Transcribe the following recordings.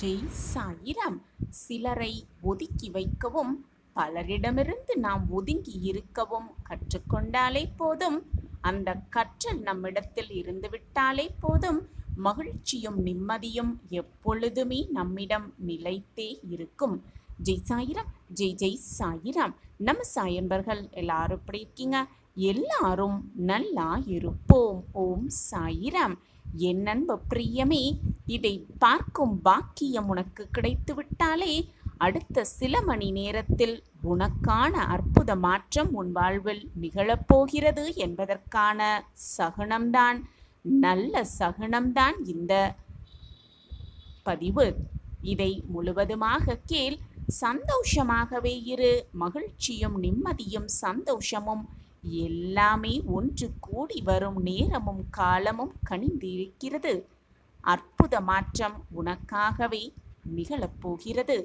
ஜெய் சாயிராம். சிலரை ஒதுக்கி வைக்கவும் பலரிடமிருந்து நாம் ஒதுங்கி இருக்கவும் கற்றுக்கொண்டாலே போதும். அந்த கற்றல் நம்மிடத்தில் இருந்துவிட்டாலே போதும். மகிழ்ச்சியும் நிம்மதியும் எப்பொழுதுமே நம்மிடம் நிலைத்தே இருக்கும். ஜெய் சாயிராம். ஜெய் ஜெய் சாயிராம். நம்ம சாயன்பர்கள் எல்லாரும் எப்படி இருக்கீங்க? எல்லாரும் நல்லா இருப்போம். ஓம் சாயிராம். என் அன்பு பிரியமே, இதை பார்க்கும் பாக்கியம் உனக்கு கிடைத்து விட்டாலே அடுத்த சில மணி நேரத்தில் உனக்கான அற்புத மாற்றம் உன் வாழ்வில் நிகழப்போகிறது என்பதற்கான சகுனம்தான், நல்ல சகுனம்தான் இந்த பதிவு. இதை முழுவதுமாக கேள். சந்தோஷமாகவே இரு. மகிழ்ச்சியும் நிம்மதியும் சந்தோஷமும் எல்லாமே ஒன்று கூடி வரும் நேரமும் காலமும் கனிந்திருக்கிறது. அற்புத மாற்றம் உனக்காகவே நிகழப்போகிறது.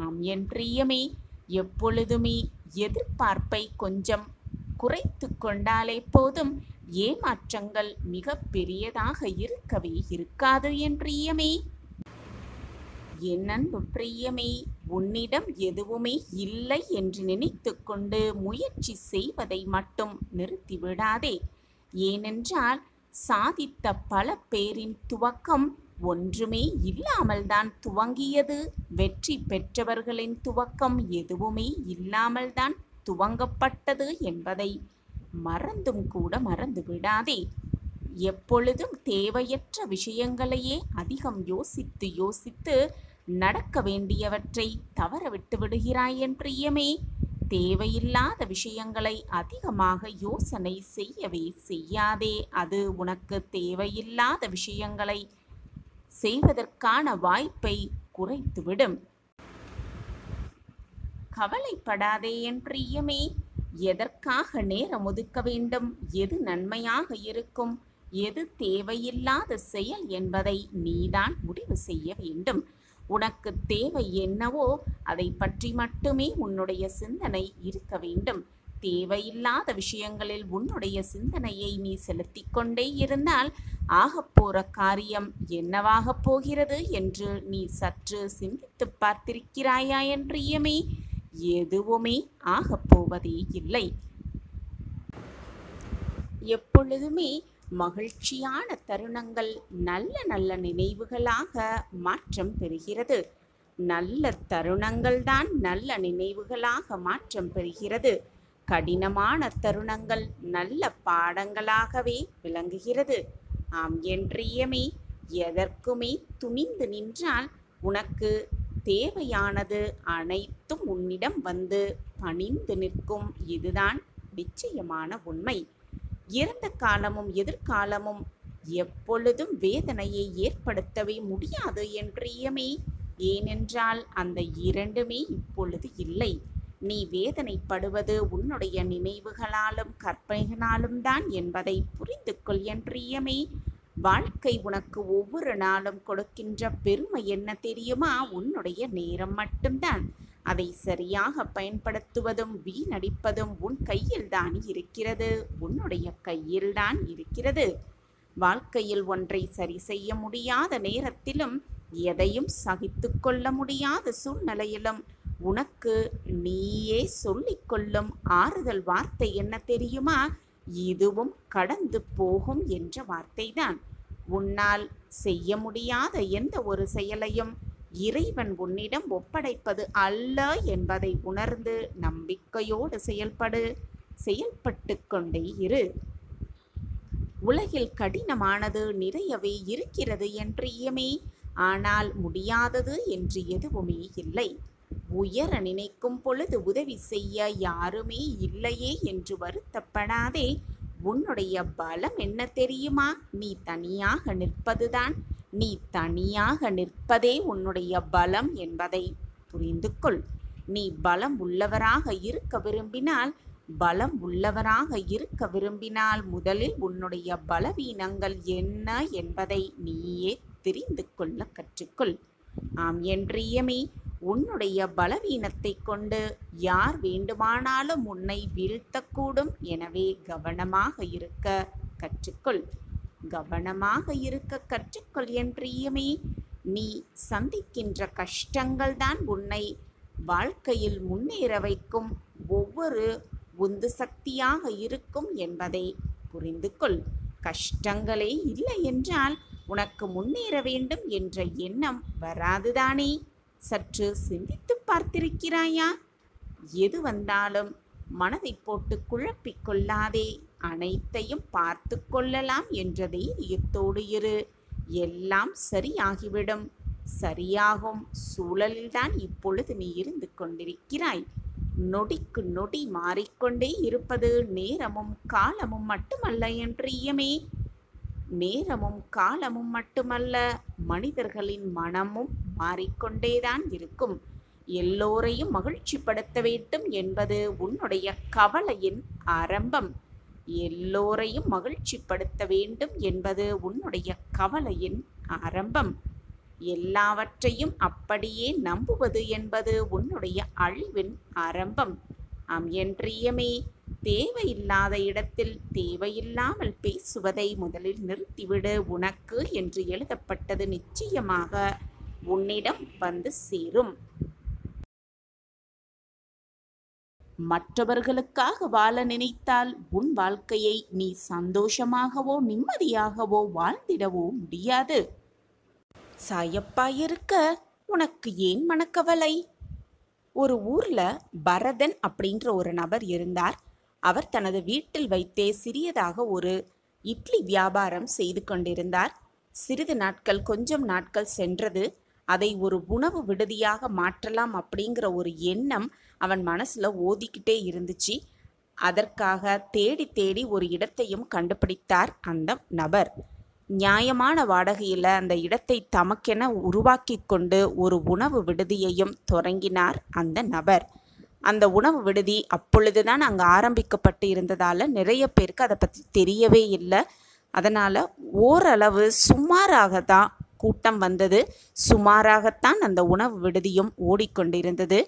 ஆம் என் பிரியமே, எப்பொழுதுமே எதிர்பார்ப்பை கொஞ்சம் குறைத்து கொண்டாலே போதும். ஏமாற்றங்கள் மிக பெரியதாக இருக்கவே இருக்காது என் பிரியமே. என் அன்பு பிரியமே, உன்னிடம் எதுவுமே இல்லை என்று நினைத்து கொண்டு முயற்சி செய்வதை மட்டும் நிறுத்திவிடாதே. ஏனென்றால் சாதித்த பல பேரின் துவக்கம் ஒன்றுமே இல்லாமல் தான் துவங்கியது. வெற்றி பெற்றவர்களின் துவக்கம் எதுவுமே இல்லாமல் தான் துவங்கப்பட்டது என்பதை மறந்தும் கூட மறந்து விடாதே. எப்பொழுதும் தேவையற்ற விஷயங்களையே அதிகம் யோசித்து யோசித்து நடக்க வேண்டியவற்றை தவற விட்டு விடுகிறாய் என் பிரியமே. தேவையில்லாத விஷயங்களை அதிகமாக யோசனை செய்யவே செய்யாதே. அது உனக்கு தேவையில்லாத விஷயங்களை செய்வதற்கான வாய்ப்பை குறைத்துவிடும். கவலைப்படாதே என் பிரியமே. எதற்காக நேரம் ஒதுக்க வேண்டும், எது நன்மையாக இருக்கும், எது தேவையில்லாத செயல் என்பதை நீதான் முடிவு செய்ய வேண்டும். உனக்கு தேவை என்னவோ அதை பற்றி மட்டுமே உன்னுடைய சிந்தனை இருக்க வேண்டும். தேவையில்லாத விஷயங்களில் உன்னுடைய சிந்தனையை நீ செலுத்தி கொண்டே இருந்தால் ஆகப்போற காரியம் என்னவாக போகிறது என்று நீ சற்று சிந்தித்து பார்த்திருக்கிறாயா என் பிரியமே? எதுவுமே ஆகப்போவதே இல்லை. எப்பொழுதுமே மகிழ்ச்சியான தருணங்கள் நல்ல நல்ல நினைவுகளாக மாற்றம் பெறுகிறது. நல்ல தருணங்கள் தான் நல்ல நினைவுகளாக மாற்றம் பெறுகிறது. கடினமான தருணங்கள் நல்ல பாடங்களாகவே விளங்குகிறது. ஆம் என் பிரியமே, எதற்குமே துணிந்து நின்றால் உனக்கு தேவையானது அனைத்தும் உன்னிடம் வந்து பணிந்து நிற்கும். இதுதான் நிச்சயமான உண்மை. இறந்த காலமும் எதிர்காலமும் எப்பொழுதும் வேதனையை ஏற்படுத்தவே முடியாது என் பிரியமே. ஏனென்றால் அந்த இரண்டுமே இப்பொழுது இல்லை. நீ வேதனைப்படுவது உன்னுடைய நினைவுகளாலும் கற்பனைகளாலும் தான் என்பதை புரிந்து கொள் என் பிரியமே. வாழ்க்கை உனக்கு ஒவ்வொரு நாளும் கொடுக்கின்ற பெருமை என்ன தெரியுமா? உன்னுடைய நேரம் மட்டும்தான். அதை சரியாக பயன்படுத்துவதும் வீணடிப்பதும் உன் கையில்தான் இருக்கிறது. உன்னுடைய கையில்தான் இருக்கிறது. வாழ்க்கையில் ஒன்றை சரி செய்ய முடியாத நேரத்திலும் எதையும் சகித்து கொள்ள முடியாத சூழ்நிலையிலும் உனக்கு நீயே சொல்லிக்கொள்ளும் ஆறுதல் வார்த்தை என்ன தெரியுமா? இதுவும் கடந்து போகும் என்ற வார்த்தைதான். உன்னால் செய்ய முடியாத எந்த ஒரு செயலையும் இறைவன் உன்னிடம் ஒப்படைப்பது அல்ல என்பதை உணர்ந்து நம்பிக்கையோடு செயல்பட்டு கொண்டே இரு. உலகில் கடினமானது நிறையவே இருக்கிறது என் பிரியமே. ஆனால் முடியாதது என்று எதுவுமே இல்லை. உயர நினைக்கும் பொழுது உதவி செய்ய யாருமே இல்லையே என்று வருத்தப்படாதே. உன்னுடைய பலம் என்ன தெரியுமா? நீ தனியாக நிற்பதுதான். நீ தனியாக நிற்பதே உன்னுடைய பலம் என்பதை புரிந்து கொள். நீ பலம் உள்ளவராக இருக்க விரும்பினால் முதலில் உன்னுடைய பலவீனங்கள் என்ன என்பதை நீயே தெரிந்து கொள்ள கற்றுக்கொள். ஆம் என் பிரியமே, உன்னுடைய பலவீனத்தை கொண்டு யார் வேண்டுமானாலும் உன்னை வீழ்த்தக்கூடும். எனவே கவனமாக இருக்க கற்றுக்கொள். கவனமாக இருக்க கற்றுக்கொள் என் பிரியமே. நீ சந்திக்கின்ற கஷ்டங்கள்தான் உன்னை வாழ்க்கையில் முன்னேற வைக்கும் ஒவ்வொரு உந்து சக்தியாக இருக்கும் என்பதை புரிந்து கொள். கஷ்டங்களே இல்லை என்றால் உனக்கு முன்னேற வேண்டும் என்ற எண்ணம் வராதுதானே? சற்று சிந்தித்து பார்த்திருக்கிறாயா? எது வந்தாலும் மனதை போட்டு குழப்பிக் கொள்ளாதே. அனைத்தையும் பார்த்து கொள்ளலாம் என்ற தைரியத்தோடு இரு. எல்லாம் சரியாகிவிடும். சரியாகும் சூழலில்தான் இப்பொழுது நீ இருந்து கொண்டிருக்கிறாய். நொடிக்கு நொடி மாறிக்கொண்டே இருப்பது நேரமும் காலமும் மட்டுமல்ல என் பிரியமே. நேரமும் காலமும் மட்டுமல்ல, மனிதர்களின் மனமும் மாறிக்கொண்டேதான் இருக்கும். எல்லோரையும் மகிழ்ச்சிப்படுத்த வேண்டும் என்பது உன்னுடைய கவலையின் ஆரம்பம். எல்லோரையும் மகிழ்ச்சிப்படுத்த வேண்டும் என்பது உன்னுடைய கவலையின் ஆரம்பம். எல்லாவற்றையும் அப்படியே நம்புவது என்பது உன்னுடைய அழிவின் ஆரம்பம். என் பிரியமே, தேவையில்லாத இடத்தில் தேவையில்லாமல் பேசுவதை முதலில் நிறுத்திவிடு. உனக்கு என்று எழுதப்பட்டது நிச்சயமாக உன்னிடம் வந்து சேரும். மற்றவர்களுக்காக வாழ நினைத்தால் உன் வாழ்க்கையை நீ சந்தோஷமாகவோ நிம்மதியாகவோ வாழ்ந்திடவோ முடியாது. சாயப்பாயிருக்க உனக்கு ஏன் மனக்கவலை? ஒரு ஊர்ல பரதன் அப்படின்ற ஒரு நபர் இருந்தார். அவர் தனது வீட்டில் வைத்தே சிறியதாக ஒரு இட்லி வியாபாரம் செய்து கொண்டிருந்தார். சிறிது நாட்கள், கொஞ்சம் நாட்கள் சென்றது. அதை ஒரு உணவு விடுதியாக மாற்றலாம் அப்படிங்கிற ஒரு எண்ணம் அவன் மனசுல ஓதிக்கிட்டே இருந்துச்சு. அதற்காக தேடி தேடி ஒரு இடத்தையும் கண்டுபிடித்தார் அந்த நபர். நியாயமான வாடகையில் அந்த இடத்தை தமக்கென உருவாக்கி கொண்டு ஒரு உணவு விடுதியையும் தொடங்கினார் அந்த நபர். அந்த உணவு விடுதி அப்பொழுதுதான் அங்கே ஆரம்பிக்கப்பட்டு இருந்ததால் நிறைய பேருக்கு அதை பற்றி தெரியவே இல்லை. அதனால் ஓரளவு சுமாராக தான் கூட்டம் வந்தது. சுமாராகத்தான் அந்த உணவு விடுதியும் ஓடிக்கொண்டிருந்தது.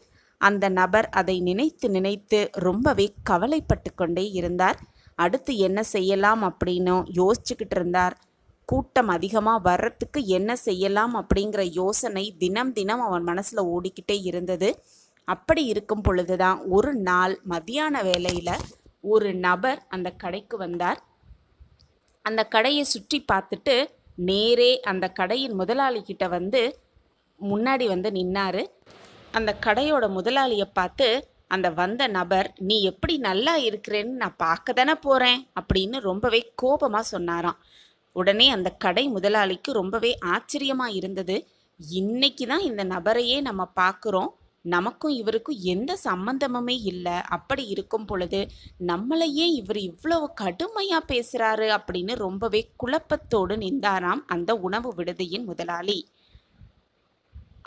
அந்த நபர் அதை நினைத்து நினைத்து ரொம்பவே கவலைப்பட்டு கொண்டே இருந்தார். அடுத்து என்ன செய்யலாம் அப்படின்னு யோசிச்சுக்கிட்டு இருந்தார். கூட்டம் அதிகமாக வர்றதுக்கு என்ன செய்யலாம் அப்படிங்கிற யோசனை தினம் தினம் அவன் மனசில் ஓடிக்கிட்டே இருந்தது. அப்படி இருக்கும் பொழுதுதான் ஒரு நாள் மத்தியான வேளையில் ஒரு நபர் அந்த கடைக்கு வந்தார். அந்த கடையை சுற்றி பார்த்துட்டு நேரே அந்த கடையின் முதலாளிகிட்ட வந்து முன்னாடி வந்து நின்னாரு. அந்த கடையோட முதலாளியை பார்த்து அந்த வந்த நபர், நீ எப்படி நல்லா இருக்கிறேன்னு நான் பார்க்க தானே போகிறேன் அப்படின்னு ரொம்பவே கோபமாக சொன்னாராம். உடனே அந்த கடை முதலாளிக்கு ரொம்பவே ஆச்சரியமாக இருந்தது. இன்னைக்கு தான் இந்த நபரையே நம்ம பார்க்குறோம், நமக்கும் இவருக்கும் எந்த சம்பந்தமுமே இல்லை. அப்படி இருக்கும் பொழுது நம்மளையே இவர் இவ்வளவு கடுமையாக பேசுகிறாரு அப்படின்னு ரொம்பவே குழப்பத்தோடு நின்றாராம் அந்த உணவு விடுதியின் முதலாளி.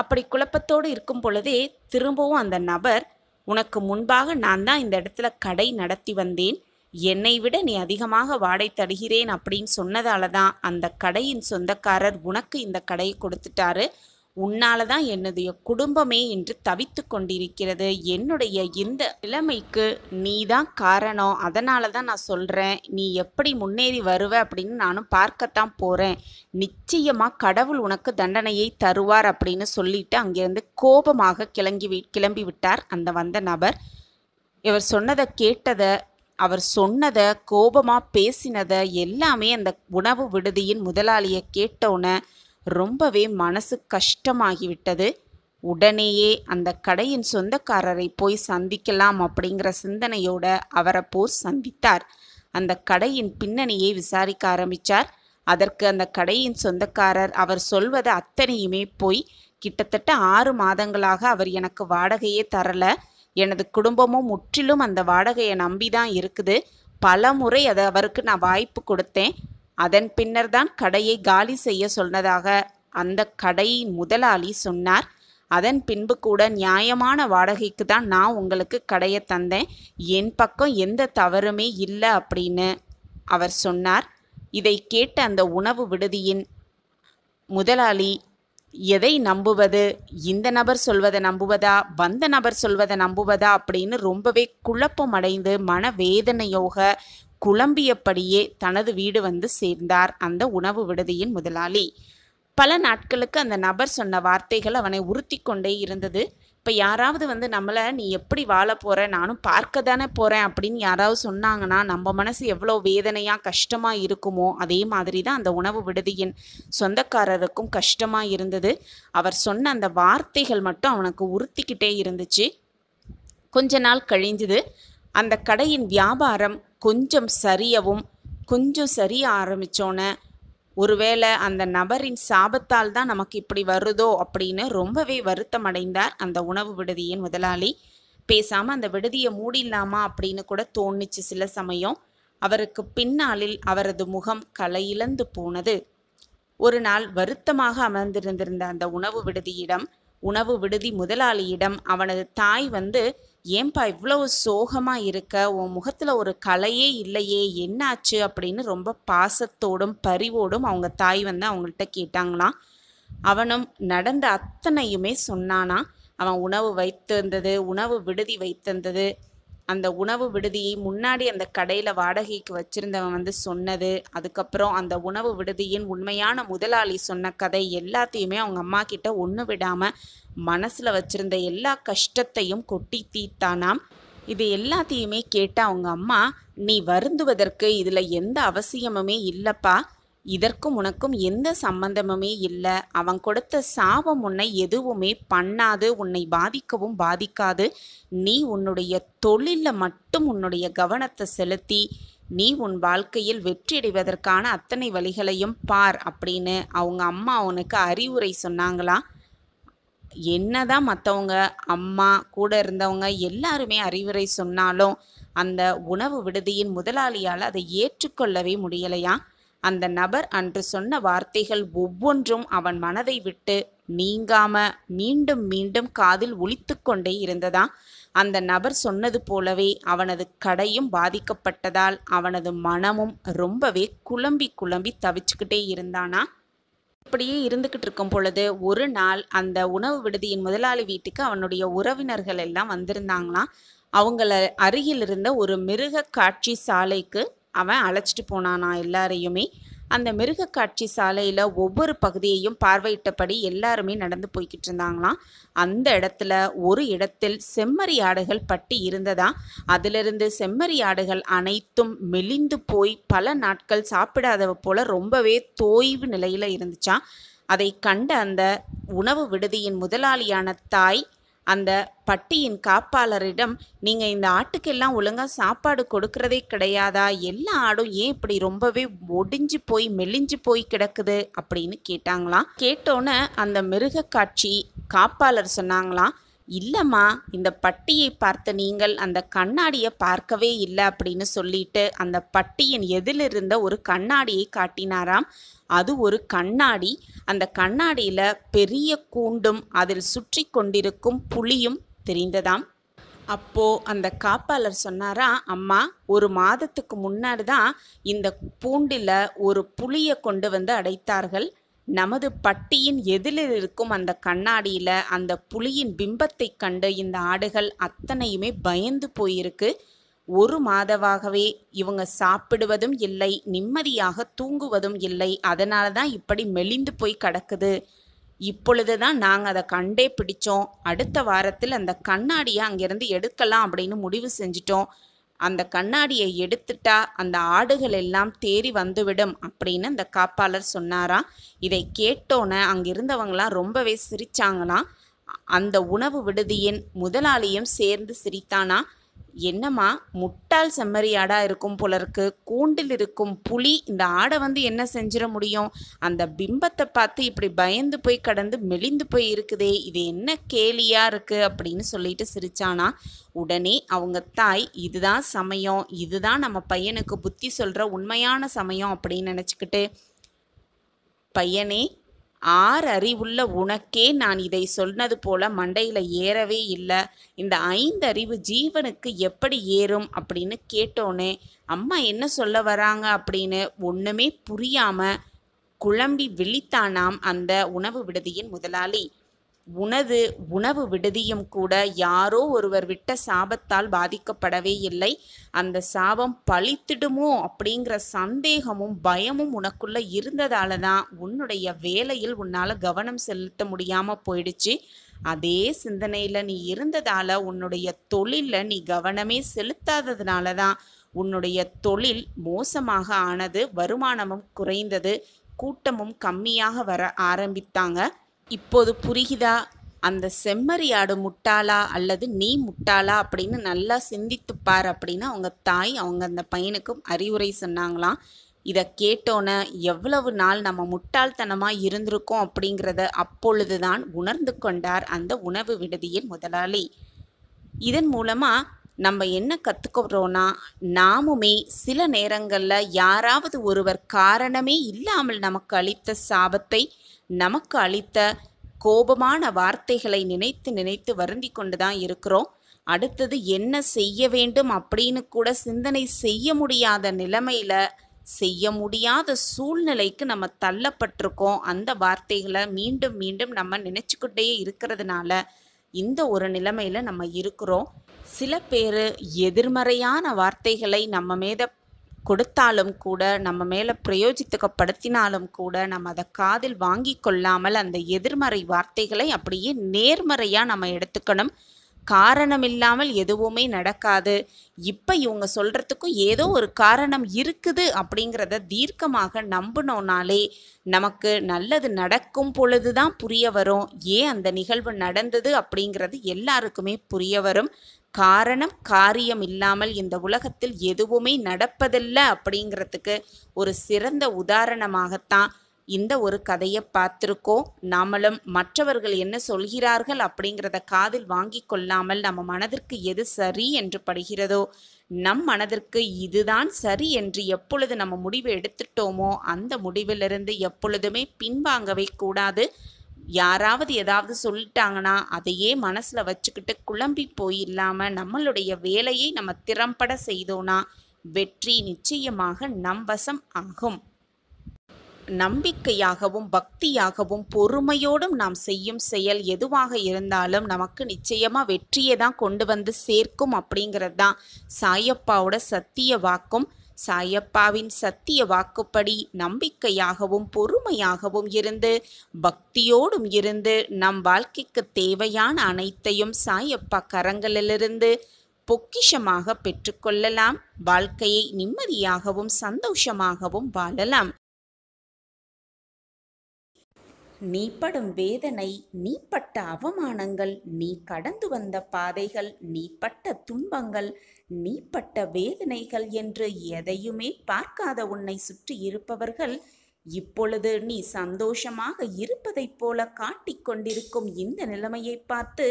அப்படி குழப்பத்தோடு இருக்கும் பொழுதே திரும்பவும் அந்த நபர், உனக்கு முன்பாக நான் தான் இந்த இடத்துல கடை நடத்தி வந்தேன், என்னை விட நீ அதிகமாக வாடகை தருகிறேன் அப்படின்னு சொன்னதால தான் அந்த கடையின் சொந்தக்காரர் உனக்கு இந்த கடையை கொடுத்துட்டாரு. உன்னால தான் என்னுடைய குடும்பமே என்று தவித்து கொண்டிருக்கிறது. என்னுடைய இந்த நிலைமைக்கு நீ தான் காரணம். அதனால தான் நான் சொல்கிறேன், நீ எப்படி முன்னேறி வருவ அப்படின்னு நானும் பார்க்கத்தான் போகிறேன். நிச்சயமாக கடவுள் உனக்கு தண்டனையை தருவார் அப்படின்னு சொல்லிட்டு அங்கேருந்து கோபமாக கிளம்பி விட்டார் அந்த வந்த நபர். இவர் சொன்னதை கேட்டதை, அவர் சொன்னதை, கோபமாக பேசினதை எல்லாமே அந்த உணவு விடுதியின் முதலாளியை கேட்டோன்னே ரொம்பவே மனசு கஷ்டமாகிவிட்டது. உடனேயே அந்த கடையின் சொந்தக்காரரை போய் சந்திக்கலாம் அப்படிங்கிற சிந்தனையோட அவரை போய் சந்தித்தார். அந்த கடையின் பின்னணியை விசாரிக்க ஆரம்பித்தார். அதற்கு அந்த கடையின் சொந்தக்காரர் அவர் சொல்வதை அத்தனையுமே போய், கிட்டத்தட்ட 6 மாதங்களாக அவர் எனக்கு வாடகையே தரலை, எனது குடும்பமும் முற்றிலும் அந்த வாடகையை நம்பி தான் இருக்குது, பல முறை அதை அவருக்கு நான் வாய்ப்பு கொடுத்தேன், அதன் பின்னர் தான் கடையை காலி செய்ய சொன்னதாக அந்த கடையின் முதலாளி சொன்னார். அதன் பின்பு கூட நியாயமான வாடகைக்கு தான் நான் உங்களுக்கு கடையை தந்தேன், என் பக்கம் எந்த தவறுமே இல்லை அப்படின்னு அவர் சொன்னார். இதை கேட்ட அந்த உணவு விடுதியின் முதலாளி எதை நம்புவது, இந்த நபர் சொல்வதை நம்புவதா, வந்த நபர் சொல்வதை நம்புவதா அப்படின்னு ரொம்பவே குழப்பம் அடைந்து மனவேதனையோக குழம்பியபடியே தனது வீடு வந்து சேர்ந்தார் அந்த உணவு விடுதியின் முதலாளி. பல நாட்களுக்கு அந்த நபர் சொன்ன வார்த்தைகள் அவனை உறுத்தி கொண்டே இருந்தது. இப்போ யாராவது நம்மளை நீ எப்படி வாழ போகிற, நானும் பார்க்க தானே போகிறேன் அப்படின்னு யாராவது சொன்னாங்கன்னா நம்ம மனசு எவ்வளோ வேதனையாக கஷ்டமாக இருக்குமோ, அதே மாதிரி தான் அந்த உணவு விடுதியின் சொந்தக்காரருக்கும் கஷ்டமாக இருந்தது. அவர் சொன்ன அந்த வார்த்தைகள் மட்டும் அவனுக்கு உறுத்திக்கிட்டே இருந்துச்சு. கொஞ்ச நாள் கழிஞ்சுது. அந்த கடையின் வியாபாரம் கொஞ்சம் சரிய ஆரம்பித்தோன்னே, ஒருவேளை அந்த நபரின் சாபத்தால் தான் நமக்கு இப்படி வருதோ அப்படின்னு ரொம்பவே வருத்தம் அடைந்தார் அந்த உணவு விடுதியின் முதலாளி. பேசாமல் அந்த விடுதியை மூடிடலாமா அப்படின்னு கூட தோணுச்சு சில சமயம். அவருக்கு பின்னாளில் அவரது முகம் கலையிழந்து போனது. ஒரு நாள் வருத்தமாக அமர்ந்திருந்திருந்த அந்த உணவு விடுதி முதலாளியிடம் அவனது தாய் ஏன்பா இவ்வளவு சோகமாக இருக்க, உன் முகத்தில் ஒரு கலையே இல்லையே, என்னாச்சு அப்படின்னு ரொம்ப பாசத்தோடும் பரிவோடும் அவங்க தாய் அவங்கள்ட்ட கேட்டாங்களாம். அவனும் நடந்த அத்தனையுமே சொன்னானா. அவன் உணவு விடுதி வைத்திருந்தது, அந்த உணவு விடுதியை முன்னாடி அந்த கடையில் வாடகைக்கு வச்சுருந்தவன் சொன்னது, அதுக்கப்புறம் அந்த உணவு விடுதியின் உண்மையான முதலாளி சொன்ன கதை எல்லாத்தையுமே அவங்க அம்மா கிட்ட ஒன்று விடாமல் மனசில் வச்சுருந்த எல்லா கஷ்டத்தையும் கொட்டி தீர்த்தானாம். இது எல்லாத்தையுமே கேட்ட அவங்க அம்மா, நீ வருந்துவதற்கு இதில் எந்த அவசியமுமே இல்லைப்பா, இதற்கும் உனக்கும் எந்த சம்பந்தமுமே இல்லை, அவன் கொடுத்த சாபம் உன்னை எதுவுமே பண்ணாது, உன்னை பாதிக்கவும் பாதிக்காது, நீ உன்னுடைய தொழிலில் மட்டும் உன்னுடைய கவனத்தை செலுத்தி நீ உன் வாழ்க்கையில் வெற்றியடைவதற்கான அத்தனை வழிகளையும் பார் அப்படின்னு அவங்க அம்மா அவனுக்கு அறிவுரை சொன்னாங்களாம். என்னதான் மற்றவங்க அம்மா கூட இருந்தவங்க எல்லாருமே அறிவுரை சொன்னாலும் அந்த உணவு விடுதியின் முதலாளியால் அதை ஏற்றுக்கொள்ளவே முடியலையா. அந்த நபர் அன்று சொன்ன வார்த்தைகள் ஒவ்வொன்றும் அவன் மனதை விட்டு நீங்காம மீண்டும் மீண்டும் காதில் ஒலித்து கொண்டே இருந்ததா. அந்த நபர் சொன்னது போலவே அவனது கடையும் பாதிக்கப்பட்டதால் அவனது மனமும் ரொம்பவே குழம்பி தவிச்சுக்கிட்டே இருந்தானா. இப்படியே இருந்துக்கிட்டு இருக்கும் பொழுது ஒரு நாள் அந்த உணவு விடுதியின் முதலாளி வீட்டுக்கு அவனுடைய உறவினர்கள் எல்லாம் வந்திருந்தாங்களாம். அவங்கள அருகில் இருந்த ஒரு மிருக காட்சி சாலைக்கு அவன் அழைச்சிட்டு போனானா எல்லாரையுமே. அந்த மிருக காட்சி சாலையில் ஒவ்வொரு பகுதியையும் பார்வையிட்டபடி எல்லாருமே நடந்து போய்கிட்டு இருந்தாங்களாம். அந்த ஒரு இடத்தில் செம்மறி ஆடுகள் பட்டி இருந்ததா. அதிலிருந்து செம்மறி ஆடுகள் அனைத்தும் மெலிந்து போய் பல நாட்கள் சாப்பிடாதவ போல ரொம்பவே தோய்வு நிலையில் இருந்துச்சான். அதை கண்ட அந்த உணவு விடுதியின் முதலாளியான தாய் அந்த பட்டியின் காப்பாளரிடம், நீங்கள் இந்த ஆட்டுக்கெல்லாம் ஒழுங்காக சாப்பாடு கொடுக்கறதே கிடையாதா, எல்லா ஆடும் ஏன் இப்படி ரொம்பவே ஒடிஞ்சு போய் மெலிஞ்சு போய் கிடக்குது அப்படின்னு கேட்டாங்களாம். கேட்டோன்னே அந்த மிருக காட்சி காப்பாளர் சொன்னாங்களாம், இல்லைம்மா, இந்த பட்டியை பார்த்த நீங்கள் அந்த கண்ணாடியை பார்க்கவே இல்லை அப்படின்னு சொல்லிட்டு அந்த பட்டியின் எதிலிருந்த ஒரு கண்ணாடியை காட்டினாராம். அது ஒரு கண்ணாடி. அந்த கண்ணாடியில் பெரிய கூண்டும் அதில் சுற்றி கொண்டிருக்கும் புலியும் தெரிந்ததாம். அப்போ அந்த காப்பாளர் சொன்னாரா, அம்மா, ஒரு மாதத்துக்கு முன்னாடி தான் இந்த பூண்டில் ஒரு புலியை கொண்டு அடைத்தார்கள். நமது பட்டியின் எதிரில் இருக்கும் அந்த கண்ணாடியில் அந்த புலியின் பிம்பத்தை கண்டு இந்த ஆடுகள் அத்தனையுமே பயந்து போயிருக்கு. ஒரு மாதமாகவே இவங்க சாப்பிடுவதும் இல்லை, நிம்மதியாக தூங்குவதும் இல்லை, அதனால தான் இப்படி மெலிந்து போய் கிடக்குது. இப்பொழுது தான் நாங்கள் அதை கண்டே பிடிச்சோம். அடுத்த வாரத்தில் அந்த கண்ணாடியை அங்கேருந்து எடுக்கலாம் அப்படின்னு முடிவு செஞ்சிட்டோம். அந்த கண்ணாடியை எடுத்துட்டா அந்த ஆடுகள் எல்லாம் தேறி வந்துவிடும் அப்படின்னு அந்த காப்பாளர் சொன்னாரா. இதை கேட்டோன்னே அங்கிருந்தவங்களாம் ரொம்பவே சிரிச்சாங்களாம். அந்த உணவு விடுதியின் முதலாளியும் சேர்ந்து சிரித்தானா. என்னம்மா, முட்டாள் செம்மறி ஆடாக இருக்கும் போல இருக்கு, கூண்டில் இருக்கும் புலி இந்த ஆடை என்ன செஞ்சிட முடியும், அந்த பிம்பத்தை பார்த்து இப்படி பயந்து போய் கடந்து மெலிந்து போய் இருக்குதே, இது என்ன கேலியா இருக்கு அப்படின்னு சொல்லிட்டு சிரிச்சானா. உடனே அவங்க தாய், இதுதான் சமயம், இதுதான் நம்ம பையனுக்கு புத்தி சொல்கிற உண்மையான சமயம் அப்படின்னு நினச்சிக்கிட்டு, பையனே, 6 அறிவுள்ள உனக்கே நான் இதை சொன்னது போல மண்டையில் ஏறவே இல்லை, இந்த 5 அறிவு ஜீவனுக்கு எப்படி ஏறும் அப்படின்னு கேட்டோன்னே அம்மா என்ன சொல்ல வராங்க அப்படின்னு ஒன்றுமே புரியாமல் குழம்பி விழித்தானாம் அந்த உணவு விடுதியின் முதலாளி. உனது உணவு விடுதியும் கூட யாரோ ஒருவர் விட்ட சாபத்தால் பாதிக்கப்படவே இல்லை. அந்த சாபம் பலித்திடுமோ அப்படிங்கிற சந்தேகமும் பயமும் உனக்குள்ள இருந்ததால தான் உன்னுடைய வேலையில் உன்னால் கவனம் செலுத்த முடியாமல் போயிடுச்சு. அதே சிந்தனையில் நீ இருந்ததால் உன்னுடைய தொழிலில் நீ கவனமே செலுத்தாததுனால தான் உன்னுடைய தொழில் மோசமாக ஆனது, வருமானமும் குறைந்தது, கூட்டமும் கம்மியாக வர ஆரம்பித்தாங்க. இப்போது புரியுதா? அந்த செம்மறியாடு முட்டாளா அல்லது நீ முட்டாளா அப்படின்னு நல்லா சிந்தித்துப்பார் அப்படின்னு அவங்க தாய் அந்த பையனுக்கும் அறிவுரை சொன்னாங்களாம். இதை கேட்டோன்னே எவ்வளவு நாள் நம்ம முட்டாள்தனமாக இருந்திருக்கோம் அப்படிங்கிறத அப்பொழுதுதான் உணர்ந்து கொண்டார் அந்த உணவு விடுதியின் முதலாளி. இதன் மூலமாக நம்ம என்ன கற்றுக்கிறோன்னா, நாமுமே சில நேரங்களில் யாராவது ஒருவர் காரணமே இல்லாமல் நமக்கு அளித்த சாபத்தை, நமக்கு அளித்த கோபமான வார்த்தைகளை நினைத்து நினைத்து வருந்தி கொண்டு தான் இருக்கிறோம். அடுத்தது என்ன செய்ய வேண்டும் அப்படின்னு கூட சிந்தனை செய்ய முடியாத நிலைமையில், செய்ய முடியாத சூழ்நிலைக்கு நம்ம தள்ளப்பட்டிருக்கோம். அந்த வார்த்தைகளை மீண்டும் மீண்டும் நம்ம நினச்சிக்கிட்டே இருக்கிறதுனால இந்த ஒரு நிலைமையில் நம்ம இருக்கிறோம். சில பேர் எதிர்மறையான வார்த்தைகளை நம்ம மேலே கொடுத்தாலும் கூட, நம்ம மேலே பிரயோஜித்துக்கப்படுத்தினாலும் கூட நம்ம அதை காதில் வாங்கி கொள்ளாமல் அந்த எதிர்மறை வார்த்தைகளை அப்படியே நேர்மறையாக நம்ம எடுத்துக்கணும். காரணம் இல்லாமல் எதுவுமே நடக்காது. இப்போ இவங்க சொல்கிறதுக்கும் ஏதோ ஒரு காரணம் இருக்குது அப்படிங்கிறத தீர்க்கமாக நம்பினோனாலே நமக்கு நல்லது நடக்கும் பொழுது தான் புரிய வரும். ஏன் அந்த நிகழ்வு நடந்தது அப்படிங்கிறது எல்லாருக்குமே புரிய வரும். காரணம் காரியம் இல்லாமல் இந்த உலகத்தில் எதுவுமே நடப்பதில்லை அப்படிங்கிறதுக்கு ஒரு சிறந்த உதாரணமாகத்தான் இந்த ஒரு கதையை பார்த்துருக்கோம். நாமளும் மற்றவர்கள் என்ன சொல்கிறார்கள் அப்படிங்கிறத காதில் வாங்கி கொள்ளாமல் நம்ம மனதிற்கு எது சரி என்று படுகிறதோ, நம் மனதிற்கு இதுதான் சரி என்று எப்பொழுது நம்ம முடிவு எடுத்துட்டோமோ அந்த முடிவிலிருந்து எப்பொழுதுமே பின்வாங்கவே கூடாது. யாராவது ஏதாவது சொல்லிட்டாங்கன்னா அதையே மனசில் வச்சுக்கிட்டு குழம்பி போயில்லாமல் நம்மளுடைய வேலையை நம்ம திறம்பட செய்தோன்னா வெற்றி நிச்சயமாக நம் வசம் ஆகும். நம்பிக்கையாகவும் பக்தியாகவும் பொறுமையோடும் நாம் செய்யும் செயல் எதுவாக இருந்தாலும் நமக்கு நிச்சயமாக வெற்றியை தான் கொண்டு வந்து சேர்க்கும் அப்படிங்கிறது தான் சாயப்பாவோட சத்திய வாக்கும். சாயப்பாவின் சத்திய வாக்குப்படி நம்பிக்கையாகவும் பொறுமையாகவும் இருந்து பக்தியோடும் இருந்து நம் வாழ்க்கைக்கு தேவையான அனைத்தையும் சாயப்பா கரங்களிலிருந்து பொக்கிஷமாக பெற்றுக்கொள்ளலாம். வாழ்க்கையை நிம்மதியாகவும் சந்தோஷமாகவும் வாழலாம். நீ படும் வேதனை, நீ பட்ட அவமானங்கள், நீ கடந்து வந்த பாதைகள், நீ பட்ட துன்பங்கள், நீ பட்ட வேதனைகள் என்று எதையுமே பார்க்காத உன்னை சுற்றி இருப்பவர்கள் இப்பொழுது நீ சந்தோஷமாக இருப்பதைப் போல காட்டிக்கொண்டிருக்கும் இந்த நிலைமையை பார்த்து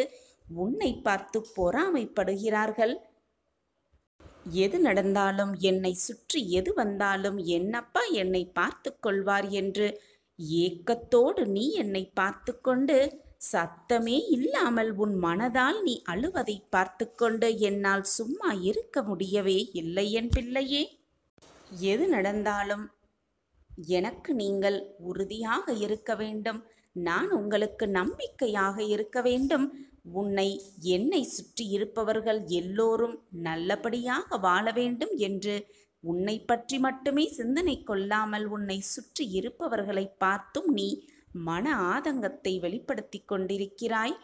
உன்னை பார்த்து பொறாமைப்படுகிறார்கள். எது நடந்தாலும், என்னை சுற்றி எது வந்தாலும் என்னப்பா என்னை பார்த்து கொள்வார் என்று ஏக்கத்தோடு நீ என்னை பார்த்து கொண்டு சத்தமே இல்லாமல் உன் மனதால் நீ அழுவதை பார்த்து கொண்டு என்னால் சும்மா இருக்க முடியவே இல்லை என் பிள்ளையே. எது நடந்தாலும் எனக்கு நீங்கள் உறுதியாக இருக்க வேண்டும். நான் உங்களுக்கு நம்பிக்கையாக இருக்க வேண்டும். என்னை சுற்றி இருப்பவர்கள் எல்லோரும் நல்லபடியாக வாழ வேண்டும் என்று உன்னை பற்றி மட்டுமே சிந்தனை கொள்ளாமல் உன்னை சுற்றி இருப்பவர்களை பார்த்தும் நீ மன ஆதங்கத்தை வெளிப்படுத்தி கொண்டிருக்கிறாய்.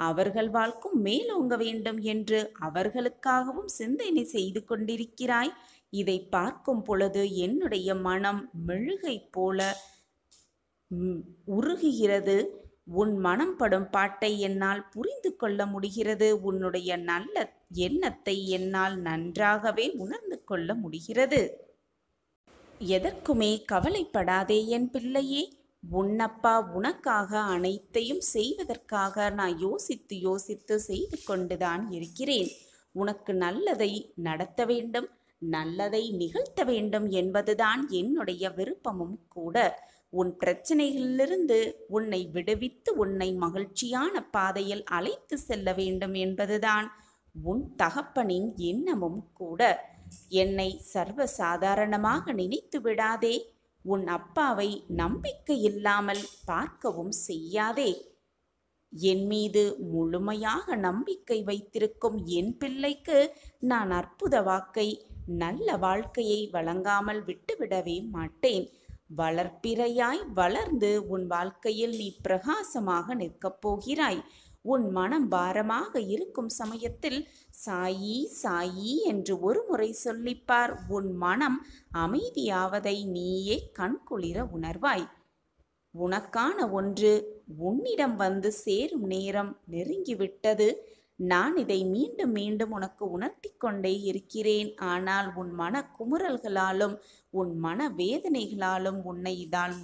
அவர்கள் வாழ்க்கும் மேலோங்க வேண்டும் என்று அவர்களுக்காகவும் சிந்தனை செய்து கொண்டிருக்கிறாய். இதை பார்க்கும் பொழுது என்னுடைய மனம் மெழுகை போல உருகுகிறது. உன் மனம் படும் பாட்டை என்னால் புரிந்து கொள்ள முடிகிறது. உன்னுடைய நல்ல எண்ணத்தை என்னால் நன்றாகவே உணர்ந்து கொள்ள முடிகிறது. எதற்குமே கவலைப்படாதே என் பிள்ளையே. உன்னப்பா உனக்காக அனைத்தையும் செய்வதற்காக நான் யோசித்து யோசித்து செய்து கொண்டுதான் இருக்கிறேன். உனக்கு நல்லதை நடத்த வேண்டும், நல்லதை நிகழ்த்த வேண்டும் என்பதுதான் என்னுடைய விருப்பமும் கூட. உன் பிரச்சனைகளிலிருந்து உன்னை விடுவித்து உன்னை மகிழ்ச்சியான பாதையில் அழைத்து செல்ல வேண்டும் என்பதுதான் உன் தகப்பனின் எண்ணமும் கூட. என்னை சர்வசாதாரணமாக நினைத்து விடாதே. உன் அப்பாவை நம்பிக்கை இல்லாமல் பார்க்கவும் செய்யாதே. என் மீது முழுமையாக நம்பிக்கை வைத்திருக்கும் என் பிள்ளைக்கு நான் அற்புத வாக்கை, நல்ல வாழ்க்கையை வழங்காமல் விட்டுவிடவே மாட்டேன். வளர்ப்பிறையாய் வளர்ந்து உன் வாழ்க்கையில் நீ பிரகாசமாக நிற்கப் போகிறாய். உன் மனம் பாரமாக இருக்கும் சமயத்தில் சாயி சாயி என்று ஒரு முறை சொல்லிப்பார். உன் மனம் அமைதியாவதை நீயே கண்குளிர உணர்வாய். உனக்கான ஒன்று உன்னிடம் வந்து சேரும் நேரம் நெருங்கிவிட்டது. நான் இதை மீண்டும் மீண்டும் உனக்கு உணர்த்தி கொண்டே இருக்கிறேன். ஆனால் உன் மன குமுறல்களாலும் உன் மன வேதனைகளாலும் உன்னை இதால்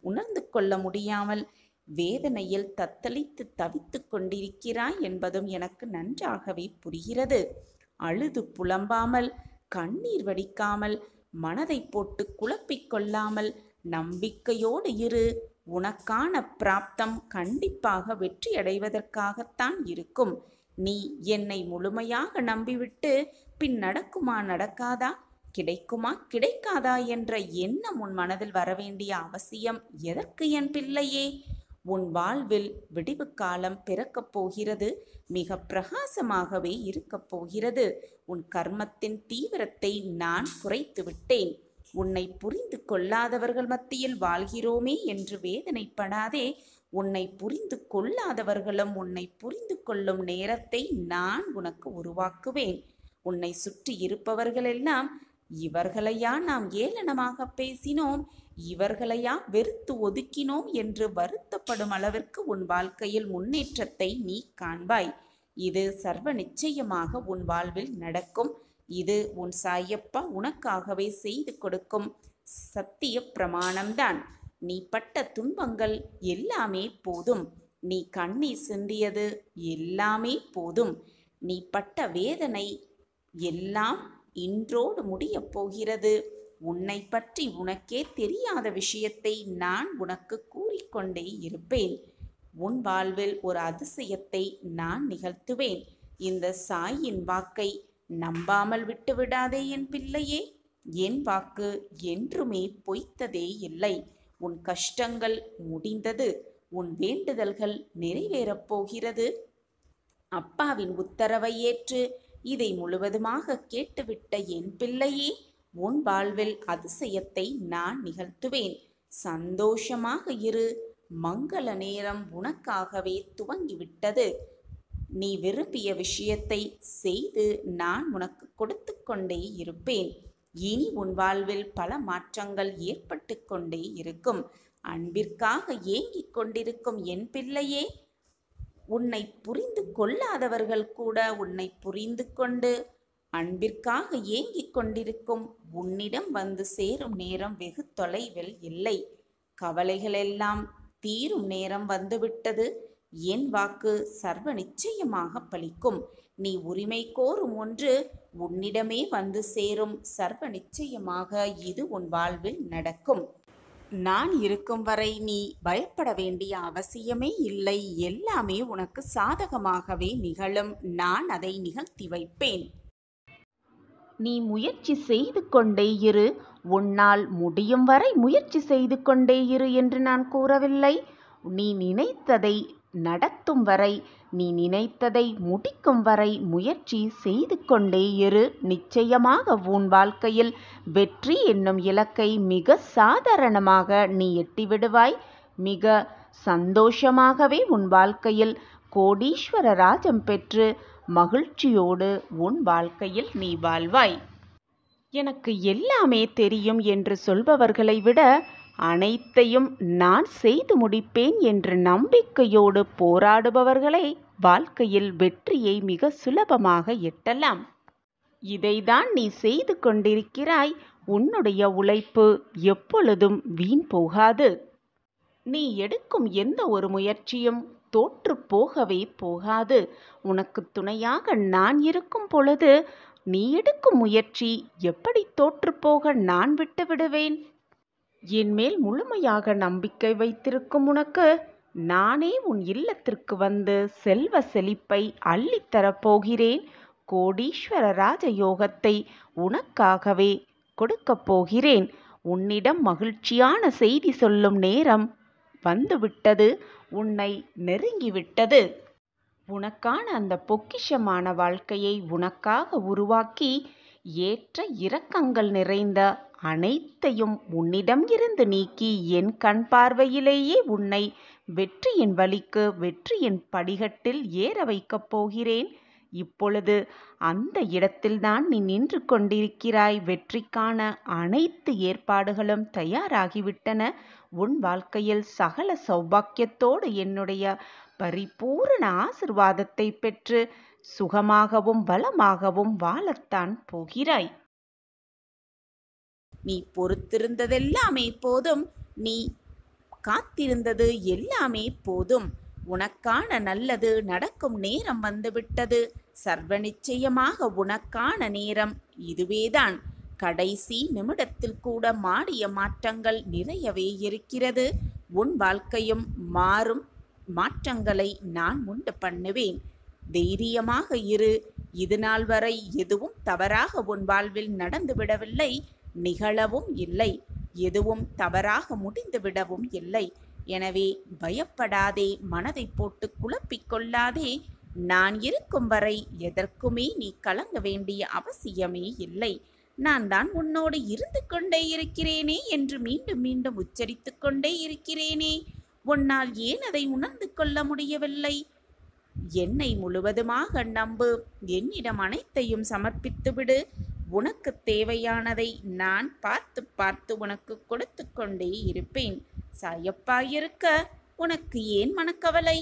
உணர்ந்து கொள்ள முடியாமல் வேதனையில் தத்தளித்து தவித்து கொண்டிருக்கிறாய் என்பதும் எனக்கு நன்றாகவே புரிகிறது. அழுது புலம்பாமல், கண்ணீர் வடிக்காமல், மனதை போட்டு குழப்பிக் கொள்ளாமல் நம்பிக்கையோடு இரு. உனக்கான பிராப்தம் கண்டிப்பாக வெற்றியடைவதற்காகத்தான் இருக்கும். நீ என்னை முழுமையாக நம்பிவிட்டு பின் நடக்குமா நடக்காதா, கிடைக்குமா கிடைக்காதா என்ற எண்ணம் உன் மனதில் வரவேண்டிய அவசியம் எதற்கு என் பிள்ளையே? உன் வாழ்வில் விடிவு காலம் பிறக்கப் போகிறது. மிக பிரகாசமாகவே இருக்கப் போகிறது. உன் கர்மத்தின் தீவிரத்தை நான் குறைத்து விட்டேன். உன்னை புரிந்து கொள்ளாதவர்கள் மத்தியில் வாழ்கிறோமே என்று வேதனைப்படாதே. உன்னை புரிந்து கொள்ளாதவர்களும் உன்னை புரிந்து கொள்ளும் நேரத்தை நான் உனக்கு உருவாக்குவேன். உன்னை சுற்றி இருப்பவர்களெல்லாம் இவர்களையா நாம் ஏளனமாக பேசினோம், இவர்களையா வெறுத்து ஒதுக்கினோம் என்று வருத்தப்படும் அளவிற்கு உன் வாழ்க்கையில் முன்னேற்றத்தை நீ காண்பாய். இது சர்வ நிச்சயமாக உன் வாழ்வில் நடக்கும். இது உன் சாயப்பா உனக்காகவே செய்து கொடுக்கும் சத்திய பிரமாணம்தான். நீ பட்ட துன்பங்கள் எல்லாமே போதும். நீ கண்ணீர் சிந்தியது எல்லாமே போதும். நீ பட்ட வேதனை எல்லாம் இன்றோடு முடியப் போகிறது. உன்னை பற்றி உனக்கே தெரியாத விஷயத்தை நான் உனக்கு கூறிக்கொண்டே இருப்பேன். உன் வாழ்வில் ஒரு அதிசயத்தை நான் நிகழ்த்துவேன். இந்த சாயின் வாக்கை நம்பாமல் விட்டுவிடாதே என் பிள்ளையே. என் வாக்கு என்றுமே பொய்த்ததே இல்லை. உன் கஷ்டங்கள் முடிந்தது. உன் வேண்டுதல்கள் நிறைவேறப் போகிறது. அப்பாவின் உத்தரவை ஏற்று இதை முழுவதுமாக கேட்டுவிட்ட என் பிள்ளையே, உன் வாழ்வில் அதிசயத்தை நான் நிகழ்த்துவேன். சந்தோஷமாக இரு. மங்கள நேரம் உனக்காகவே துவங்கிவிட்டது. நீ விரும்பிய விஷயத்தை செய்து நான் உனக்கு கொடுத்து கொண்டே இருப்பேன். இனி உன் வாழ்வில் பல மாற்றங்கள் ஏற்பட்டு கொண்டே இருக்கும். அன்பிற்காக ஏங்கிக் கொண்டிருக்கும் என் பிள்ளையே, உன்னை புரிந்து கொள்ளாதவர்கள் கூட உன்னை புரிந்து கொண்டு அன்பிற்காக ஏங்கிக் கொண்டிருக்கும் உன்னிடம் வந்து சேரும் நேரம் வெகு தொலைவில் இல்லை. கவலைகளெல்லாம் தீரும் நேரம் வந்துவிட்டது. என் வாக்கு சர்வ நிச்சயமாக பலிக்கும். நீ உரிமை கோரும் ஒன்று உன்னிடமே வந்து சேரும். சர்வ நிச்சயமாக இது உன் வாழ்வில் நடக்கும். நான் இருக்கும் வரை நீ பயப்பட வேண்டிய அவசியமே இல்லை. எல்லாமே உனக்கு சாதகமாகவே நிகழும். நான் அதை நிகழ்த்தி வைப்பேன். நீ முயற்சி செய்து கொண்டே இரு. உன்னால் முடியும் வரை முயற்சி செய்து கொண்டே இரு என்று நான் கூறவில்லை. நீ நினைத்ததை நடத்தும் வரை, நீ நினைத்ததை முடிக்கும் வரை முயற்சி செய்து கொண்டே இரு. நிச்சயமாக உன் வாழ்க்கையில் வெற்றி என்னும் இலக்கை மிக சாதாரணமாக நீ எட்டிவிடுவாய். மிக சந்தோஷமாகவே உன் வாழ்க்கையில் கோடீஸ்வர ராஜம் பெற்று மகிழ்ச்சியோடு உன் வாழ்க்கையில் நீ வாழ்வாய். எனக்கு எல்லாமே தெரியும் என்று சொல்பவர்களை விட அனைத்தையும் நான் செய்து முடிப்பேன் என்ற நம்பிக்கையோடு போராடுபவர்களே வாழ்க்கையில் வெற்றியை மிக சுலபமாக எட்டலாம். இதைதான் நீ செய்து கொண்டிருக்கிறாய். உன்னுடைய உழைப்பு எப்பொழுதும் வீண் போகாது. நீ எடுக்கும் எந்த ஒரு முயற்சியும் தோற்று போகவே போகாது. உனக்கு துணையாக நான் இருக்கும் பொழுது நீ எடுக்கும் முயற்சி எப்படி தோற்று போக நான் விட்டு விடுவேன்? என் மேல் முழுமையாக நம்பிக்கை வைத்திருக்கும் உனக்கு நானே உன் இல்லத்திற்கு வந்து செல்வ செழிப்பை அள்ளித்தரப்போகிறேன். கோடீஸ்வர ராஜயோகத்தை உனக்காகவே கொடுக்கப் போகிறேன். உன்னிடம் மகிழ்ச்சியான செய்தி சொல்லும் நேரம் வந்துவிட்டது. உன்னை நெருங்கிவிட்டது. உனக்கான அந்த பொக்கிஷமான வாழ்க்கையை உனக்காக உருவாக்கி ஏற்ற இறக்கங்கள் நிறைந்த அனைத்தையும் உன்னிடம் இருந்து நீக்கி என் கண் பார்வையிலேயே உன்னை வெற்றியின் வழிக்கு வெற்றியின் படிகட்டில் ஏற வைக்கப் போகிறேன். இப்பொழுது அந்த இடத்தில்தான் நீ நின்று கொண்டிருக்கிறாய். வெற்றிக்கான அனைத்து ஏற்பாடுகளும் தயாராகிவிட்டன. உன் வாழ்க்கையில் சகல சௌபாக்கியத்தோடு என்னுடைய பரிபூரண ஆசிர்வாதத்தை பெற்று சுகமாகவும் வளமாகவும் வாழத்தான் போகிறாய். நீ பொறுத்திருந்ததெல்லாமே போதும். நீ காத்திருந்தது எல்லாமே போதும். உனக்கான நல்லது நடக்கும் நேரம் வந்துவிட்டது. சர்வ நிச்சயமாக உனக்கான நேரம் இதுவேதான். கடைசி நிமிடத்தில் கூட மாறிய மாற்றங்கள் நிறையவே இருக்கிறது. உன் வாழ்க்கையும் மாறும். மாற்றங்களை நான் உண்டு பண்ணுவேன். தைரியமாக இரு. இது நாள் வரை எதுவும் தவறாக உன் வாழ்வில் நடந்துவிடவில்லை, நிகழவும் இல்லை. எதுவும் தவறாக முடிந்துவிடவும் இல்லை. எனவே பயப்படாதே, மனதை போட்டு குழப்பிக் கொள்ளாதே. நான் இருக்கும் வரை எதற்குமே நீ கலங்க வேண்டிய அவசியமே இல்லை. நான் தான் உன்னோடு இருந்து கொண்டே இருக்கிறேனே என்று மீண்டும் மீண்டும் உச்சரித்து கொண்டே இருக்கிறேனே. உன்னால் ஏன் அதை உணர்ந்து கொள்ள முடியவில்லை? என்னை முழுவதுமாக நம்பு. என்னிடம் அனைத்தையும் சமர்ப்பித்துவிடு. உனக்கு தேவையானதை நான் பார்த்து பார்த்து உனக்கு கொடுத்து கொண்டே இருப்பேன். சாயப்பாயிருக்க உனக்கு ஏன் மனக்கவலை?